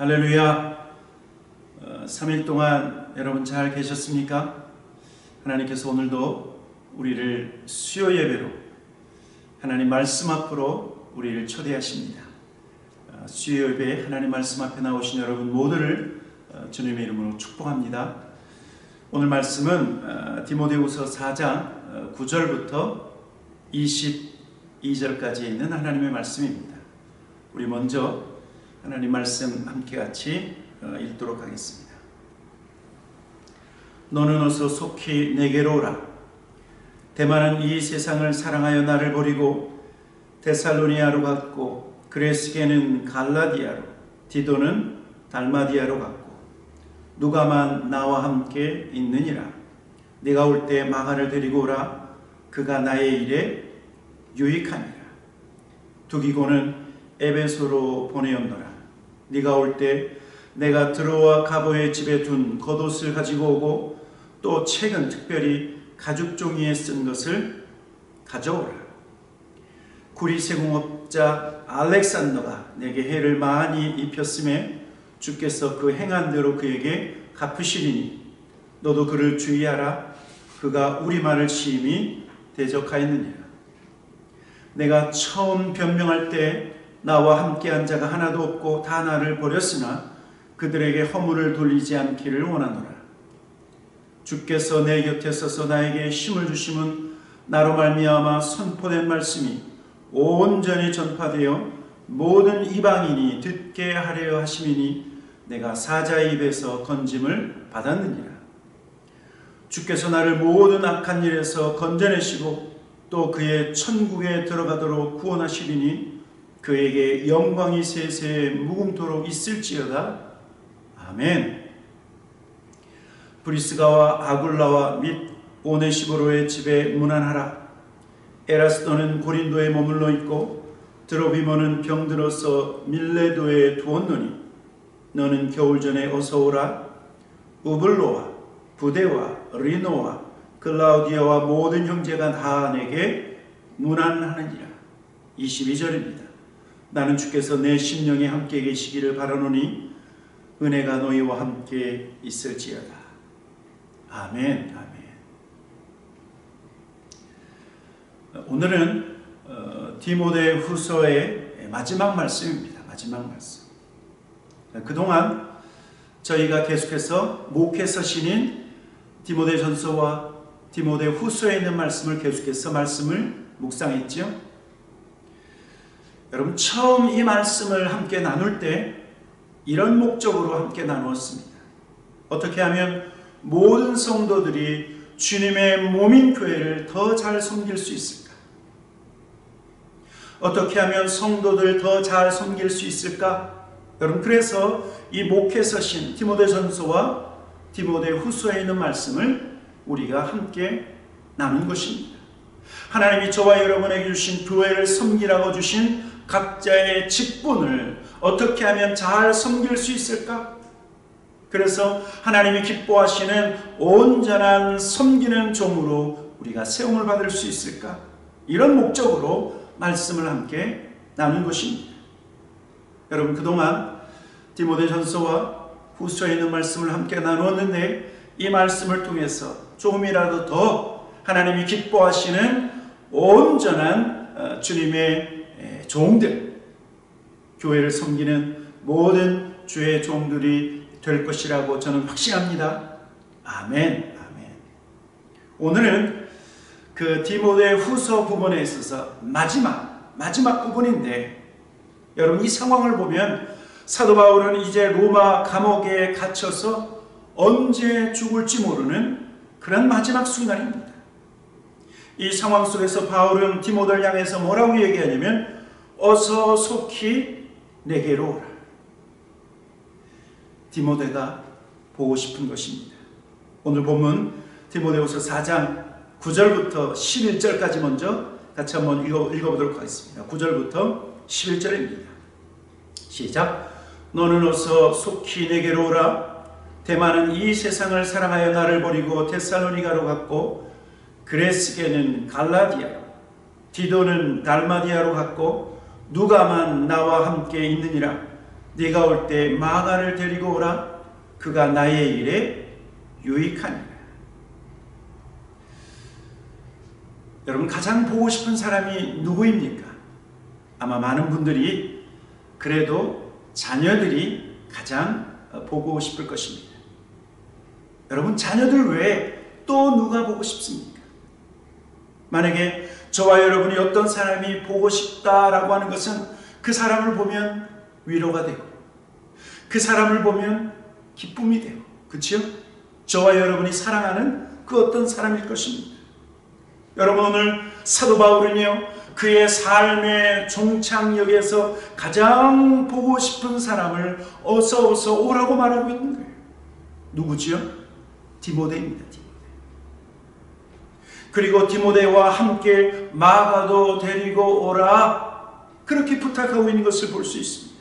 할렐루야. 3일 동안 여러분 잘 계셨습니까? 하나님께서 오늘도 우리를 수요 예배로 하나님 말씀 앞으로 우리를 초대하십니다. 수요 예배에 하나님 말씀 앞에 나오신 여러분 모두를 주님의 이름으로 축복합니다. 오늘 말씀은 디모데후서 4장 9절부터 22절까지 있는 하나님의 말씀입니다. 우리 먼저 하나님 말씀 함께 같이 읽도록 하겠습니다. 너는 어서 속히 내게로 오라. 데마는 이 세상을 사랑하여 나를 버리고 데살로니아로 갔고 그레스게는 갈라디아로 디도는 달마디아로 갔고 누가만 나와 함께 있느니라. 네가 올 때 마가를 데리고 오라. 그가 나의 일에 유익하니라. 두기고는 에베소로 보내었노라. 네가 올 때 내가 드로와 가보의 집에 둔 겉옷을 가지고 오고 또 책은 특별히 가죽 종이에 쓴 것을 가져오라. 구리세공업자 알렉산더가 내게 해를 많이 입혔음에 주께서 그 행한 대로 그에게 갚으시리니 너도 그를 주의하라. 그가 우리 말을 심히 대적하였느니라. 내가 처음 변명할 때 나와 함께한 자가 하나도 없고 다 나를 버렸으나 그들에게 허물을 돌리지 않기를 원하노라. 주께서 내 곁에 서서 나에게 힘을 주심은 나로 말미암아 선포된 말씀이 온전히 전파되어 모든 이방인이 듣게 하려 하심이니 내가 사자의 입에서 건짐을 받았느니라. 주께서 나를 모든 악한 일에서 건져내시고 또 그의 천국에 들어가도록 구원하시리니 그에게 영광이 세세 무궁토록 있을지어다. 아멘. 브리스가와 아굴라와 및 오네시보로의 집에 문안하라. 에라스도는 고린도에 머물러 있고 드로비모는 병들어서 밀레도에 두었노니 너는 겨울 전에 어서 오라. 우블로와 부데와 리노와 클라우디아와 모든 형제가 다 내게 문안하느니라. 22절입니다. 나는 주께서 내 심령에 함께 계시기를 바라노니 은혜가 너희와 함께 있을지어다. 아멘. 아멘. 오늘은 디모데후서의 마지막 말씀입니다. 마지막 말씀. 그동안 저희가 계속해서 목회서신인 디모데전서와 디모데후서에 있는 말씀을 계속해서 말씀을 묵상했죠. 여러분, 처음 이 말씀을 함께 나눌 때 이런 목적으로 함께 나누었습니다. 어떻게 하면 모든 성도들이 주님의 몸인 교회를 더 잘 섬길 수 있을까? 어떻게 하면 성도들 더 잘 섬길 수 있을까? 여러분, 그래서 이 목회서신 디모데전서와 디모데후서에 있는 말씀을 우리가 함께 나눈 것입니다. 하나님이 저와 여러분에게 주신 교회를 섬기라고 주신 각자의 직분을 어떻게 하면 잘 섬길 수 있을까? 그래서 하나님이 기뻐하시는 온전한 섬기는 종으로 우리가 세움을 받을 수 있을까? 이런 목적으로 말씀을 함께 나눈 것입니다. 여러분, 그동안 디모데전서와 후서에 있는 말씀을 함께 나누었는데 이 말씀을 통해서 조금이라도 더 하나님이 기뻐하시는 온전한 주님의 종들, 교회를 섬기는 모든 주의 종들이 될 것이라고 저는 확신합니다. 아멘. 아멘. 오늘은 그 디모데후서 부분에 있어서 마지막 부분인데, 여러분, 이 상황을 보면 사도 바울은 이제 로마 감옥에 갇혀서 언제 죽을지 모르는 그런 마지막 순간입니다. 이 상황 속에서 바울은 디모데를 향해서 뭐라고 얘기하냐면 어서 속히 내게로 오라. 디모데가 보고 싶은 것입니다. 오늘 본문 디모데후서 4장 9절부터 11절까지 먼저 같이 한번 읽어보도록 하겠습니다. 9절부터 11절입니다. 시작. 너는 어서 속히 내게로 오라. 데마는 이 세상을 사랑하여 나를 버리고 데살로니가로 갔고 그레스게는 갈라디아로 디도는 달마디아로 갔고 누가만 나와 함께 있느니라. 네가 올 때 마가를 데리고 오라. 그가 나의 일에 유익하니라. 여러분, 가장 보고 싶은 사람이 누구입니까? 아마 많은 분들이 그래도 자녀들이 가장 보고 싶을 것입니다. 여러분, 자녀들 외에 또 누가 보고 싶습니까? 만약에 저와 여러분이 어떤 사람이 보고 싶다라고 하는 것은 그 사람을 보면 위로가 되고 그 사람을 보면 기쁨이 되고, 그렇죠? 저와 여러분이 사랑하는 그 어떤 사람일 것입니다. 여러분, 오늘 사도 바울은요, 그의 삶의 종착역에서 가장 보고 싶은 사람을 어서 오라고 말하고 있는 거예요. 누구지요? 디모데입니다. 디모데. 그리고 디모데와 함께 마가도 데리고 오라, 그렇게 부탁하고 있는 것을 볼 수 있습니다.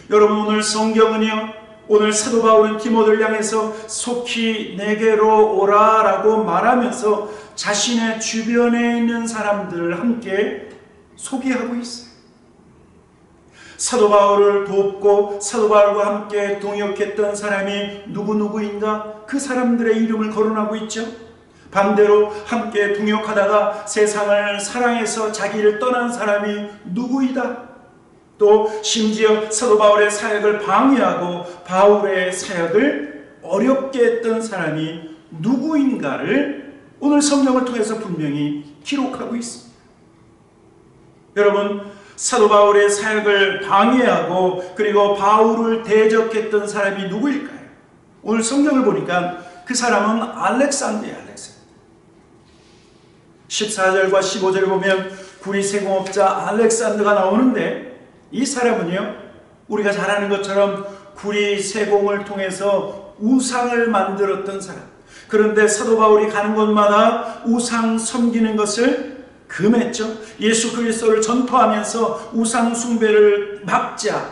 여러분, 오늘 성경은요, 오늘 사도 바울은 디모데를 향해서 속히 내게로 오라라고 말하면서 자신의 주변에 있는 사람들을 함께 소개하고 있어요. 사도 바울을 돕고 사도 바울과 함께 동역했던 사람이 누구인가? 그 사람들의 이름을 거론하고 있죠. 반대로 함께 동역하다가 세상을 사랑해서 자기를 떠난 사람이 누구이다. 또 심지어 사도 바울의 사역을 방해하고 바울의 사역을 어렵게 했던 사람이 누구인가를 오늘 성경을 통해서 분명히 기록하고 있습니다. 여러분, 사도 바울의 사역을 방해하고 그리고 바울을 대적했던 사람이 누구일까요? 오늘 성경을 보니까 그 사람은 알렉산더예요. 14절과 15절을 보면 구리세공업자 알렉산더가 나오는데, 이 사람은요, 우리가 잘 아는 것처럼 구리세공을 통해서 우상을 만들었던 사람. 그런데 사도 바울이 가는 곳마다 우상 섬기는 것을 금했죠. 예수 그리스도를 전파하면서 우상 숭배를 막자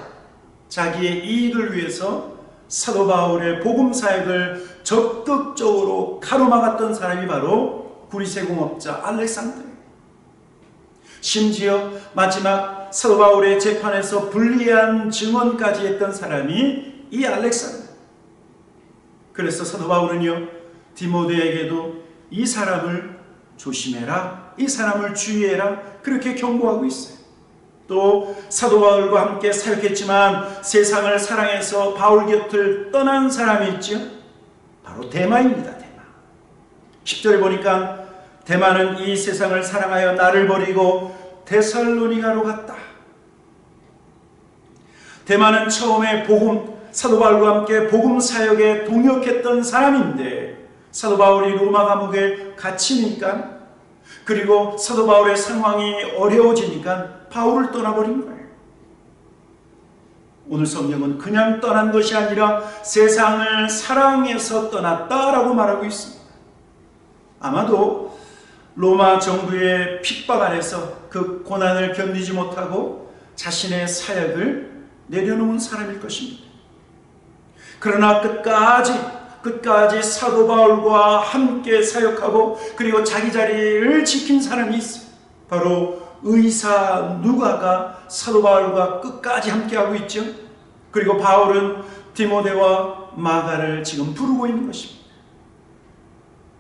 자기의 이익을 위해서 사도 바울의 복음 사역을 적극적으로 가로막았던 사람이 바로 구리세공업자 알렉산더예요. 심지어 마지막 사도 바울의 재판에서 불리한 증언까지 했던 사람이 이 알렉산더. 그래서 사도 바울은요, 디모데에게도 이 사람을 조심해라, 이 사람을 주의해라, 그렇게 경고하고 있어요. 또 사도 바울과 함께 사역했지만 세상을 사랑해서 바울 곁을 떠난 사람이 있죠. 바로 데마입니다. 10절에 보니까 데마는 이 세상을 사랑하여 나를 버리고 데살로니가로 갔다. 데마는 처음에 사도 바울과 함께 복음 사역에 동역했던 사람인데 사도 바울이 로마 감옥에 갇히니까, 그리고 사도 바울의 상황이 어려워지니까 바울을 떠나버린 거예요. 오늘 성경은 그냥 떠난 것이 아니라 세상을 사랑해서 떠났다라고 말하고 있습니다. 아마도 로마 정부의 핍박 안에서 그 고난을 견디지 못하고 자신의 사역을 내려놓은 사람일 것입니다. 그러나 끝까지 사도 바울과 함께 사역하고 그리고 자기 자리를 지킨 사람이 있어요. 바로 의사 누가가 사도 바울과 끝까지 함께하고 있죠. 그리고 바울은 디모데와 마가를 지금 부르고 있는 것입니다.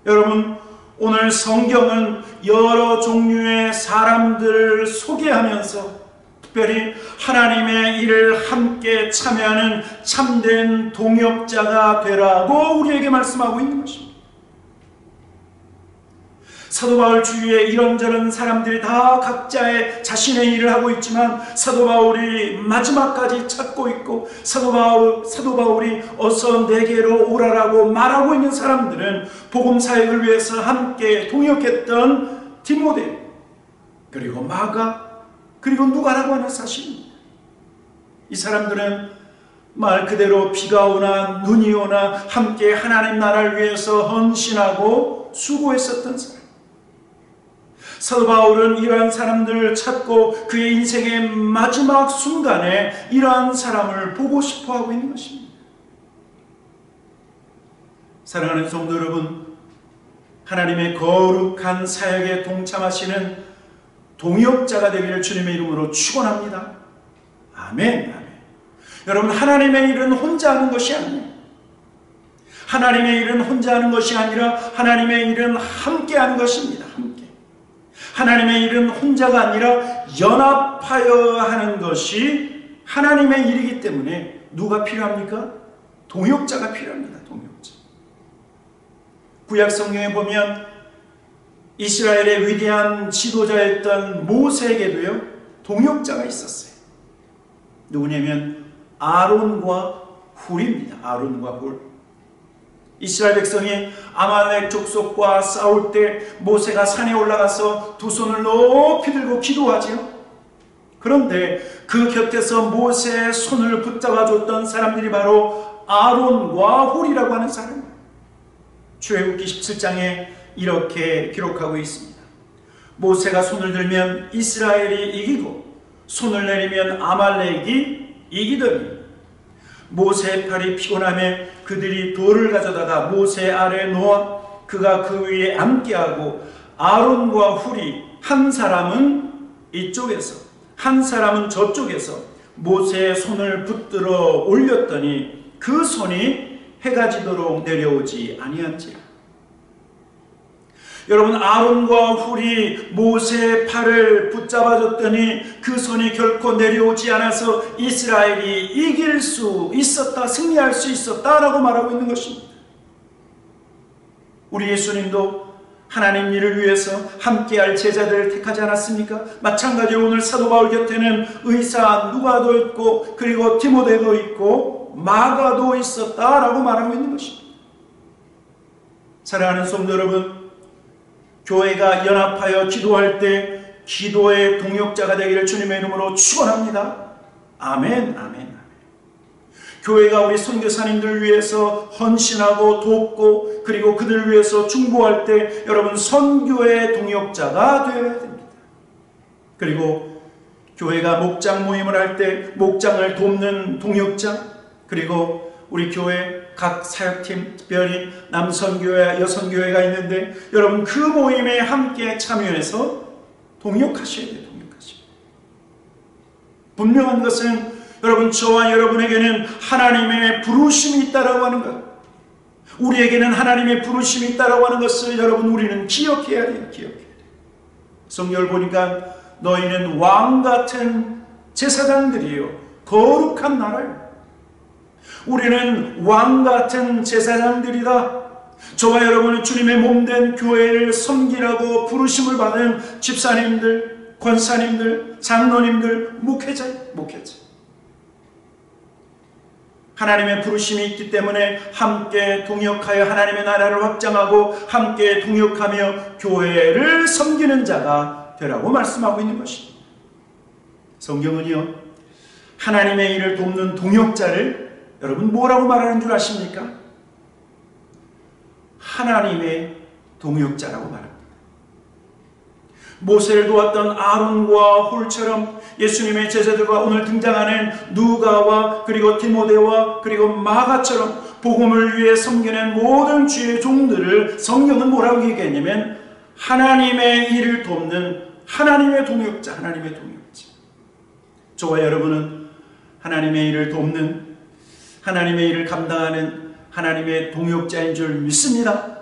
여러분, 오늘 성경은 여러 종류의 사람들을 소개하면서 특별히 하나님의 일을 함께 참여하는 참된 동역자가 되라고 우리에게 말씀하고 있는 것입니다. 사도 바울 주위에 이런저런 사람들이 다 각자의 자신의 일을 하고 있지만 사도 바울이 마지막까지 찾고 있고 사도 바울이 어서 내게로 오라라고 말하고 있는 사람들은 복음 사역을 위해서 함께 동역했던 디모데, 그리고 마가, 그리고 누가라고 하는 사실입니다. 이 사람들은 말 그대로 비가 오나 눈이 오나 함께 하나님 나라를 위해서 헌신하고 수고했었던 사람. 사도 바울은 이러한 사람들을 찾고 그의 인생의 마지막 순간에 이러한 사람을 보고 싶어 하고 있는 것입니다. 사랑하는 성도 여러분, 하나님의 거룩한 사역에 동참하시는 동역자가 되기를 주님의 이름으로 축원합니다. 아멘, 아멘. 여러분, 하나님의 일은 혼자 하는 것이 아니에요. 하나님의 일은 혼자 하는 것이 아니라 하나님의 일은 함께 하는 것입니다. 함께. 하나님의 일은 혼자가 아니라 연합하여 하는 것이 하나님의 일이기 때문에 누가 필요합니까? 동역자가 필요합니다. 동역자. 구약 성경에 보면 이스라엘의 위대한 지도자였던 모세에게도요, 동역자가 있었어요. 누구냐면 아론과 훌입니다. 아론과 훌. 이스라엘 백성이 아말렉 족속과 싸울 때 모세가 산에 올라가서 두 손을 높이 들고 기도하지요. 그런데 그 곁에서 모세의 손을 붙잡아 줬던 사람들이 바로 아론과 훌이라고 하는 사람이에요. 출애굽기 17장에 이렇게 기록하고 있습니다. 모세가 손을 들면 이스라엘이 이기고 손을 내리면 아말렉이 이기더니 모세의 팔이 피곤하며 그들이 돌을 가져다가 모세 아래에 놓아 그가 그 위에 앉게 하고 아론과 훌이 한 사람은 이쪽에서 한 사람은 저쪽에서 모세의 손을 붙들어 올렸더니 그 손이 해가 지도록 내려오지 아니한지라. 여러분, 아론과 훌이 모세의 팔을 붙잡아줬더니 그 손이 결코 내려오지 않아서 이스라엘이 이길 수 있었다, 승리할 수 있었다라고 말하고 있는 것입니다. 우리 예수님도 하나님 일을 위해서 함께할 제자들을 택하지 않았습니까? 마찬가지로 오늘 사도 바울 곁에는 의사 누가도 있고 그리고 디모데도 있고 마가도 있었다라고 말하고 있는 것입니다. 사랑하는 성도 여러분, 교회가 연합하여 기도할 때 기도의 동역자가 되기를 주님의 이름으로 축원합니다. 아멘, 아멘, 아멘. 교회가 우리 선교사님들을 위해서 헌신하고 돕고 그리고 그들을 위해서 중보할 때 여러분 선교의 동역자가 되어야 됩니다. 그리고 교회가 목장 모임을 할 때 목장을 돕는 동역자, 그리고 우리 교회 각 사역팀, 특별히 남선교회, 여선교회가 있는데 여러분 그 모임에 함께 참여해서 동역하셔야 돼요. 동역하셔야 돼요. 분명한 것은 여러분 저와 여러분에게는 하나님의 부르심이 있다라고 하는 것, 우리에게는 하나님의 부르심이 있다라고 하는 것을 여러분 우리는 기억해야 돼요. 기억해야 돼요. 성경을 보니까 너희는 왕같은 제사장들이요 거룩한 나라요. 우리는 왕같은 제사장들이다. 저와 여러분은 주님의 몸된 교회를 섬기라고 부르심을 받은 집사님들, 권사님들, 장로님들, 목회자. 하나님의 부르심이 있기 때문에 함께 동역하여 하나님의 나라를 확장하고 함께 동역하며 교회를 섬기는 자가 되라고 말씀하고 있는 것입니다. 성경은요, 하나님의 일을 돕는 동역자를 여러분 뭐라고 말하는 줄 아십니까? 하나님의 동역자라고 말합니다. 모세를 도왔던 아론과 홀처럼 예수님의 제자들과 오늘 등장하는 누가와 그리고 디모데와 그리고 마가처럼 복음을 위해 섬기는 모든 주의 종들을 성경은 뭐라고 얘기했냐면 하나님의 일을 돕는 하나님의 동역자, 하나님의 동역자. 저와 여러분은 하나님의 일을 돕는 하나님의 일을 감당하는 하나님의 동역자인 줄 믿습니다.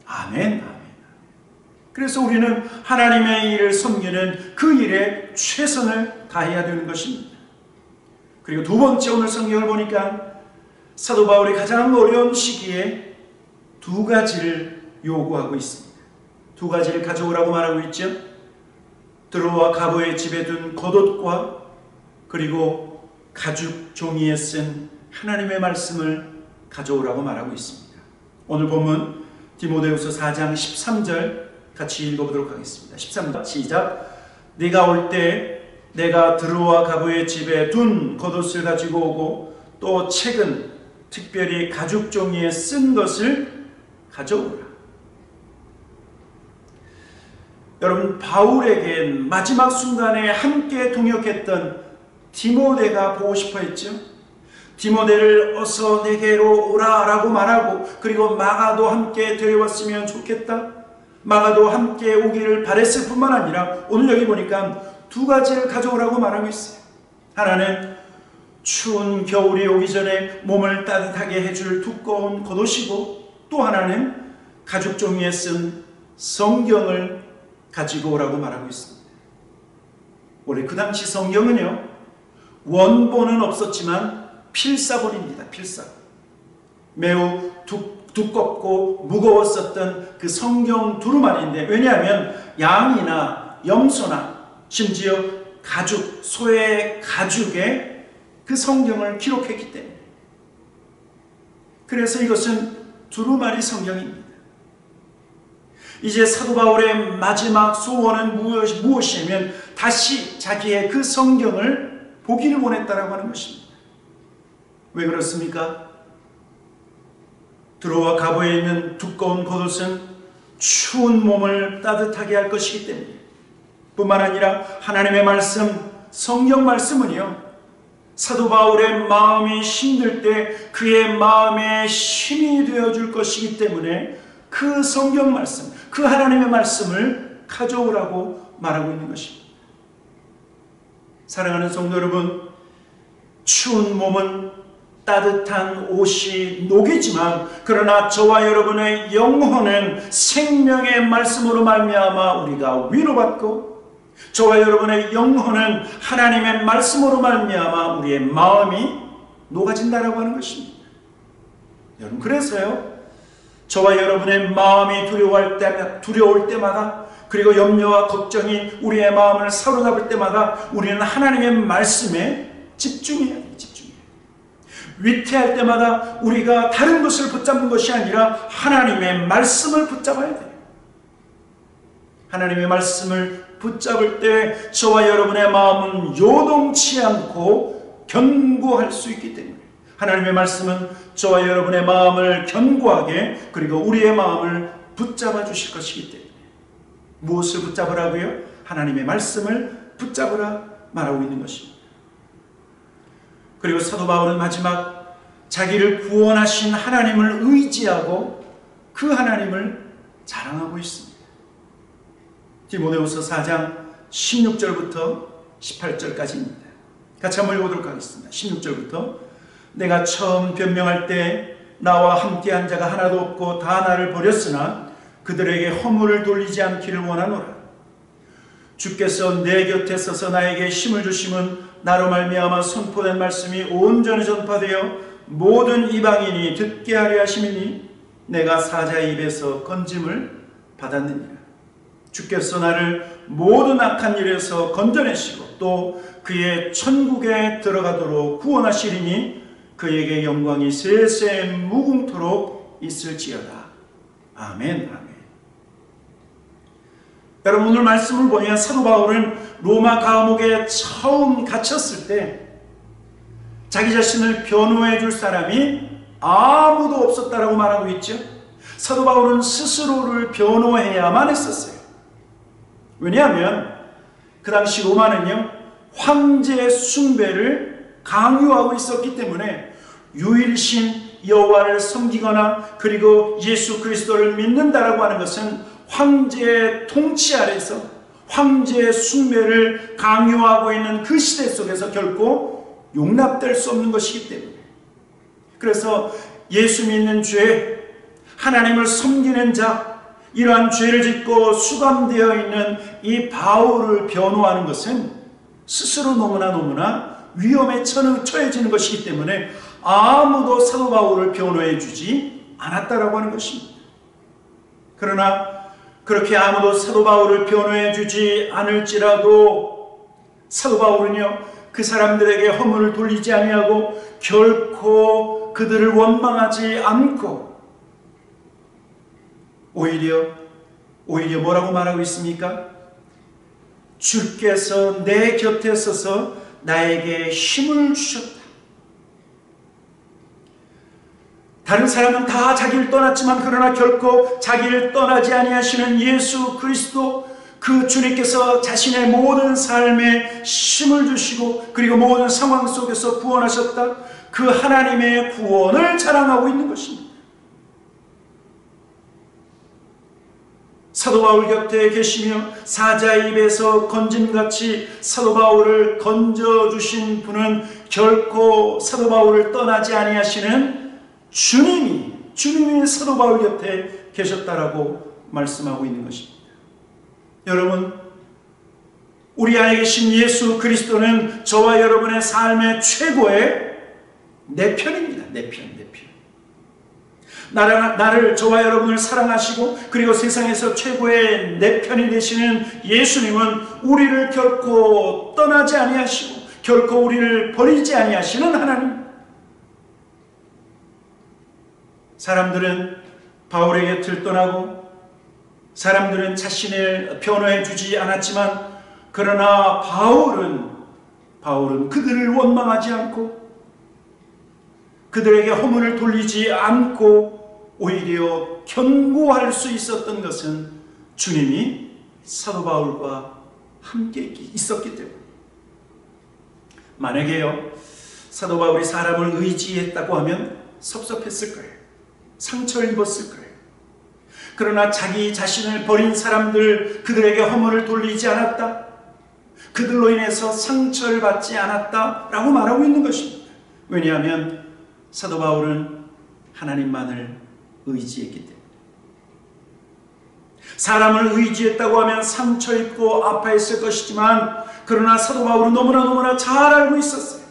아멘, 아멘. 그래서 우리는 하나님의 일을 섬기는 그 일에 최선을 다해야 되는 것입니다. 그리고 두 번째, 오늘 성경을 보니까 사도 바울이 가장 어려운 시기에 두 가지를 요구하고 있습니다. 두 가지를 가져오라고 말하고 있죠. 드로와 가보의 집에 둔 겉옷과 그리고 가죽 종이에 쓴 하나님의 말씀을 가져오라고 말하고 있습니다. 오늘 본문 디모데후서 4장 13절 같이 읽어보도록 하겠습니다. 13절 시작. 네가 올 때 내가 드로와 가보의 집에 둔 겉옷을 가지고 오고 또 책은 특별히 가죽 종이에 쓴 것을 가져오라. 여러분, 바울에게 마지막 순간에 함께 동역했던 디모데가 보고 싶어 했죠. 디모데를 어서 내게로 오라 라고 말하고 그리고 마가도 함께 데려왔으면 좋겠다. 마가도 함께 오기를 바랬을 뿐만 아니라 오늘 여기 보니까 두 가지를 가져오라고 말하고 있어요. 하나는 추운 겨울이 오기 전에 몸을 따뜻하게 해줄 두꺼운 겉옷이고, 또 하나는 가죽 종이에 쓴 성경을 가지고 오라고 말하고 있습니다. 원래 그 당시 성경은요, 원본은 없었지만 필사본입니다. 필사본. 매우 두껍고 무거웠었던 그 성경 두루마리인데, 왜냐하면 양이나 염소나 심지어 가죽, 소의 가죽에 그 성경을 기록했기 때문에, 그래서 이것은 두루마리 성경입니다. 이제 사도 바울의 마지막 소원은 무엇이냐면 다시 자기의 그 성경을 보기를 원했다라고 하는 것입니다. 왜 그렇습니까? 두로와 가보에 있는 두꺼운 겉옷은 추운 몸을 따뜻하게 할 것이기 때문에, 뿐만 아니라 하나님의 말씀, 성경 말씀은요, 사도 바울의 마음이 힘들 때 그의 마음에 힘이 되어줄 것이기 때문에 그 성경 말씀, 그 하나님의 말씀을 가져오라고 말하고 있는 것입니다. 사랑하는 성도 여러분, 추운 몸은 따뜻한 옷이 녹이지만, 그러나 저와 여러분의 영혼은 생명의 말씀으로 말미암아 우리가 위로받고, 저와 여러분의 영혼은 하나님의 말씀으로 말미암아 우리의 마음이 녹아진다라고 하는 것입니다. 여러분, 그래서요, 저와 여러분의 마음이 두려울 때마다, 그리고 염려와 걱정이 우리의 마음을 사로잡을 때마다 우리는 하나님의 말씀에 집중해야 돼요. 위태할 때마다 우리가 다른 것을 붙잡는 것이 아니라 하나님의 말씀을 붙잡아야 돼요. 하나님의 말씀을 붙잡을 때 저와 여러분의 마음은 요동치 않고 견고할 수 있기 때문에, 하나님의 말씀은 저와 여러분의 마음을 견고하게, 그리고 우리의 마음을 붙잡아 주실 것이기 때문에, 무엇을 붙잡으라고요? 하나님의 말씀을 붙잡으라 말하고 있는 것입니다. 그리고 사도 바울은 마지막 자기를 구원하신 하나님을 의지하고 그 하나님을 자랑하고 있습니다. 디모데후서 4장 16절부터 18절까지입니다. 같이 한번 읽어보도록 하겠습니다. 16절부터 내가 처음 변명할 때 나와 함께한 자가 하나도 없고 다 나를 버렸으나 그들에게 허물을 돌리지 않기를 원하노라. 주께서 내 곁에 서서 나에게 힘을 주심은 나로 말미암아 선포된 말씀이 온전히 전파되어 모든 이방인이 듣게 하려 하심이니 내가 사자의 입에서 건짐을 받았느니라. 주께서 나를 모든 악한 일에서 건져내시고 또 그의 천국에 들어가도록 구원하시리니 그에게 영광이 세세 무궁토록 있을지어다. 아멘. 아멘. 여러분, 오늘 말씀을 보면 사도 바울은 로마 감옥에 처음 갇혔을 때 자기 자신을 변호해 줄 사람이 아무도 없었다라고 말하고 있죠. 사도 바울은 스스로를 변호해야만 했었어요. 왜냐하면 그 당시 로마는요, 황제 숭배를 강요하고 있었기 때문에 유일신 여호와를 섬기거나 그리고 예수 그리스도를 믿는다라고 하는 것은 황제의 통치 아래서 황제의 숭배를 강요하고 있는 그 시대 속에서 결코 용납될 수 없는 것이기 때문에, 그래서 예수 믿는 죄, 하나님을 섬기는 자, 이러한 죄를 짓고 수감되어 있는 이 바울을 변호하는 것은 스스로 너무나 위험에 처해지는 것이기 때문에 아무도 사도 바울을 변호해 주지 않았다라고 하는 것입니다. 그러나 그렇게 아무도 사도 바울을 변호해 주지 않을지라도 사도 바울은요, 그 사람들에게 허물을 돌리지 아니하고 결코 그들을 원망하지 않고 오히려 뭐라고 말하고 있습니까? 주께서 내 곁에 서서 나에게 힘을 주셨다. 다른 사람은 다 자기를 떠났지만 그러나 결코 자기를 떠나지 아니하시는 예수 그리스도, 그 주님께서 자신의 모든 삶에 힘을 주시고 그리고 모든 상황 속에서 구원하셨다. 그 하나님의 구원을 자랑하고 있는 것입니다. 사도 바울 곁에 계시며 사자의 입에서 건짐같이 사도 바울을 건져주신 분은 결코 사도 바울을 떠나지 아니하시는 주님이 사도 바울 곁에 계셨다라고 말씀하고 있는 것입니다. 여러분, 우리 안에 계신 예수 그리스도는 저와 여러분의 삶의 최고의 내 편입니다. 내 편. 나를, 저와 여러분을 사랑하시고 그리고 세상에서 최고의 내 편이 되시는 예수님은 우리를 결코 떠나지 아니하시고 결코 우리를 버리지 아니하시는 하나님. 사람들은 바울의 곁을 떠나고 사람들은 자신을 변호해 주지 않았지만 그러나 바울은 그들을 원망하지 않고 그들에게 허물을 돌리지 않고 오히려 견고할 수 있었던 것은 주님이 사도 바울과 함께 있었기 때문에. 만약에요, 사도 바울이 사람을 의지했다고 하면 섭섭했을 거예요. 상처를 입었을 거예요. 그러나 자기 자신을 버린 사람들, 그들에게 허물을 돌리지 않았다, 그들로 인해서 상처를 받지 않았다라고 말하고 있는 것입니다. 왜냐하면 사도 바울은 하나님만을 의지했기 때문에. 사람을 의지했다고 하면 상처 입고 아파했을 것이지만 그러나 사도 바울은 너무나 잘 알고 있었어요.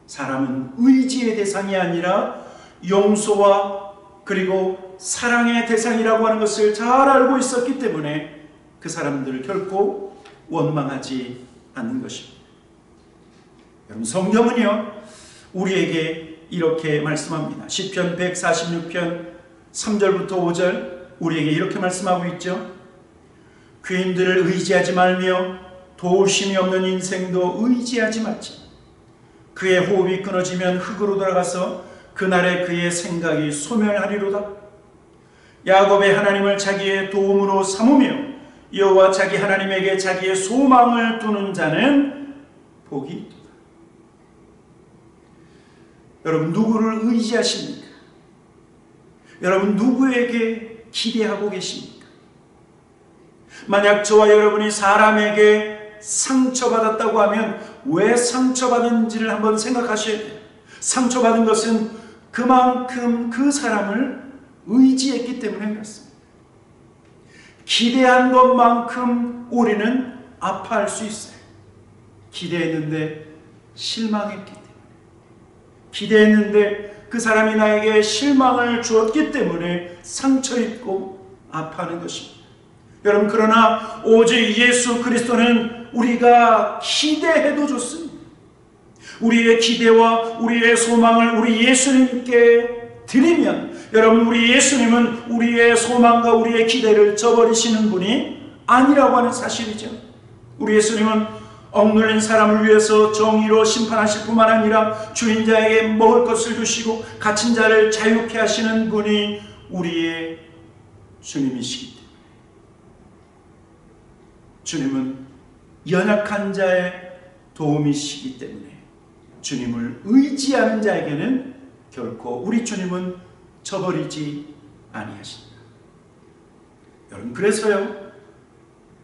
사람은 의지의 대상이 아니라 용서와 그리고 사랑의 대상이라고 하는 것을 잘 알고 있었기 때문에 그 사람들을 결코 원망하지 않는 것입니다. 여러분, 성경은요 우리에게 이렇게 말씀합니다. 시편 146편 3절부터 5절 우리에게 이렇게 말씀하고 있죠. 귀인들을 의지하지 말며 도우심이 없는 인생도 의지하지 말지. 그의 호흡이 끊어지면 흙으로 돌아가서 그날에 그의 생각이 소멸하리로다. 야곱의 하나님을 자기의 도움으로 삼으며 여호와 자기 하나님에게 자기의 소망을 두는 자는 복이 있도다. 여러분, 누구를 의지하십니까? 여러분, 누구에게 기대하고 계십니까? 만약 저와 여러분이 사람에게 상처받았다고 하면 왜 상처받은지를 한번 생각하셔야 돼요. 상처받은 것은 그만큼 그 사람을 의지했기 때문에 그렇습니다. 기대한 것만큼 우리는 아파할 수 있어요. 기대했는데 실망했기 때문에. 기대했는데 그 사람이 나에게 실망을 주었기 때문에 상처 입고 아파하는 것입니다. 여러분, 그러나 오직 예수 그리스도는 우리가 기대해도 좋습니다. 우리의 기대와 우리의 소망을 우리 예수님께 드리면, 여러분, 우리 예수님은 우리의 소망과 우리의 기대를 저버리시는 분이 아니라고 하는 사실이죠. 우리 예수님은 억눌린 사람을 위해서 정의로 심판하실 뿐만 아니라 주인 자에게 먹을 것을 주시고 갇힌 자를 자유케 하시는 분이 우리의 주님이시기 때문에, 주님은 연약한 자의 도움이시기 때문에 주님을 의지하는 자에게는 결코 우리 주님은 저버리지 아니하신다. 여러분, 그래서요,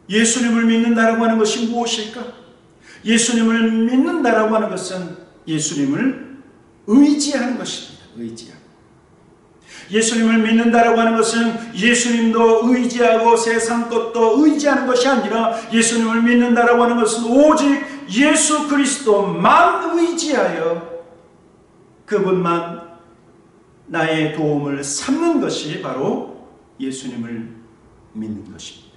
예수님을 믿는다라고 하는 것이 무엇일까? 예수님을 믿는다라고 하는 것은 예수님을 의지하는 것입니다. 의지하고. 예수님을 믿는다라고 하는 것은 예수님도 의지하고 세상 것도 의지하는 것이 아니라 예수님을 믿는다라고 하는 것은 오직 예수 그리스도만 의지하여 그분만 나의 도움을 삼는 것이 바로 예수님을 믿는 것입니다.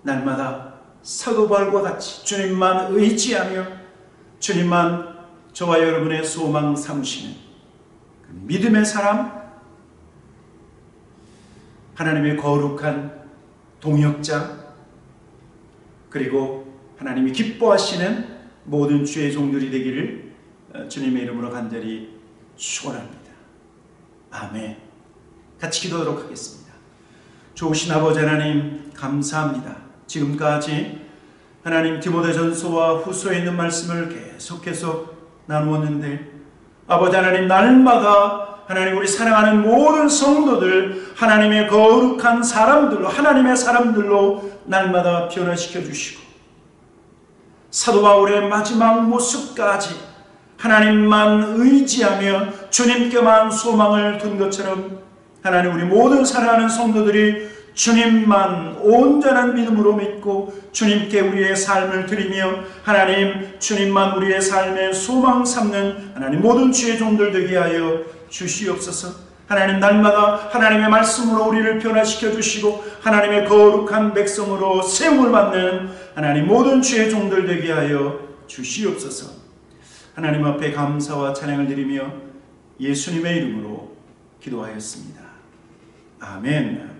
날마다 사도 바울과 같이 주님만 의지하며 주님만 저와 여러분의 소망 삼으시는 믿음의 사람, 하나님의 거룩한 동역자, 그리고 하나님이 기뻐하시는 모든 주의 종들이 되기를 주님의 이름으로 간절히 축원합니다. 아멘. 같이 기도하도록 하겠습니다. 좋으신 아버지 하나님, 감사합니다. 지금까지 하나님 디모데전서와 후서에 있는 말씀을 계속해서 나누었는데, 아버지 하나님, 날마다 하나님 우리 사랑하는 모든 성도들 하나님의 거룩한 사람들로, 하나님의 사람들로 날마다 변화시켜 주시고 사도 바울의 마지막 모습까지 하나님만 의지하며 주님께만 소망을 둔 것처럼 하나님, 우리 모든 사랑하는 성도들이 주님만 온전한 믿음으로 믿고 주님께 우리의 삶을 드리며 하나님, 주님만 우리의 삶의 소망 삼는 하나님 모든 주의 종들 되게 하여 주시옵소서. 하나님, 날마다 하나님의 말씀으로 우리를 변화시켜 주시고 하나님의 거룩한 백성으로 세움을 받는 하나님 모든 주의 종들 되게 하여 주시옵소서. 하나님 앞에 감사와 찬양을 드리며 예수님의 이름으로 기도하였습니다. 아멘.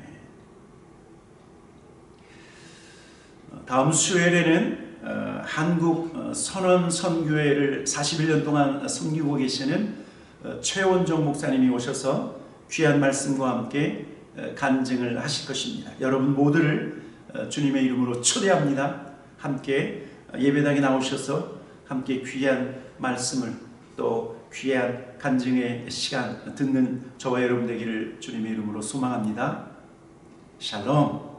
다음 수요일에는 한국 선언선교회를 41년 동안 섬기고 계시는 최원종 목사님이 오셔서 귀한 말씀과 함께 간증을 하실 것입니다. 여러분 모두를 주님의 이름으로 초대합니다. 함께 예배당에 나오셔서 함께 귀한 말씀을 또 귀한 간증의 시간 듣는 저와 여러분 되기를 주님의 이름으로 소망합니다. 샬롬.